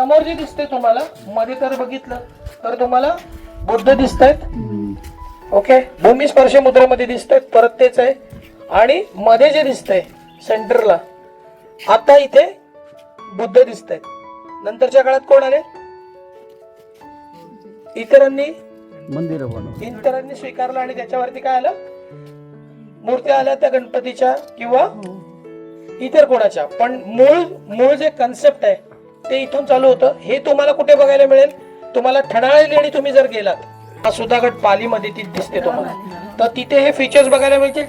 समोर जे दिसतंय तुम्हाला मध्ये तर बघितलं तर तुम्हाला बुद्ध दिसतायत. ओके, भूमी स्पर्श मुद्रेमध्ये दिसतायत, परत तेच आहे. आणि मध्ये जे दिसतंय सेंटरला आता इथे बुद्ध दिसतायत. नंतरच्या काळात कोण आले? इतरांनी स्वीकारलं आणि त्याच्यावरती काय आलं? मूर्त्या आल्या त्या गणपतीच्या किंवा इतर कोणाच्या. पण मूळ जे कन्सेप्ट आहे ते इथून चालू होतं. हे तुम्हाला कुठे बघायला मिळेल? तुम्हाला ठणाळे लेणी तुम्ही जर गेलात, हा सुधागड पालीमध्ये ती दिसते तुम्हाला, तर तिथे हे फीचर्स बघायला मिळतील.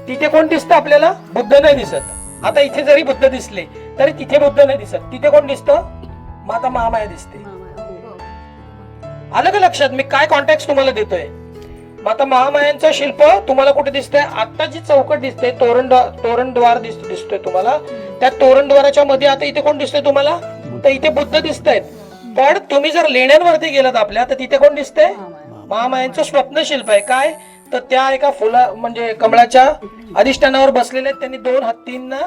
तिथे कोण दिसतं आपल्याला? बुद्ध नाही दिसत. आता इथे जरी बुद्ध दिसले तरी तिथे बुद्ध नाही दिसत. तिथे कोण दिसतं? माता महामाया दिसते. आलं का लक्षात मी काय कॉन्टेक्स्ट तुम्हाला देतोय? माता महामायांचं शिल्प तुम्हाला कुठे दिसतंय? आता जी चौकट दिसते, तोरणद्वार दिसतोय तुम्हाला, त्या तोरणद्वाराच्या मध्ये आता इथे कोण दिसतंय तुम्हाला? तर इथे बुद्ध दिसतायत. पण तुम्ही जर लेण्यांवरती गेलात आपल्या, तर तिथे कोण दिसतंय? महामायांचं स्वप्न शिल्प आहे. काय तर त्या एका फुला म्हणजे कमळाच्या अधिष्ठानावर बसलेले आहेत. त्यांनी 2 हत्तींना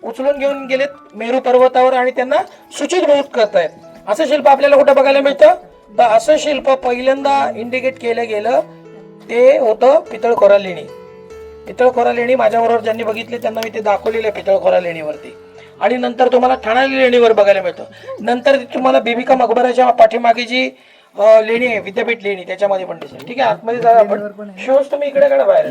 उचलून घेऊन गेलेत मेरू पर्वतावर आणि त्यांना सूचितभूत करतायत. असं शिल्प आपल्याला कुठे बघायला मिळतं? तर असं शिल्प पहिल्यांदा इंडिकेट केलं गेलं ते होतं पितळखोरा लेणी. पितळखोरा लेणी माझ्याबरोबर ज्यांनी बघितली त्यांना मी ते दाखवलेलं आहे पितळखोरा लेणीवरती. आणि नंतर तुम्हाला ठणाली लेणीवर बघायला मिळतं. नंतर तुम्हाला बीबी का मकबराच्या पाठीमागे जी लेणी आहे विद्यापीठ लेणी त्याच्यामध्ये पण दिसेल. ठीक आहे, आतमध्ये जाऊया आपण. शोज तुम्ही इकडे काढा बाहेर.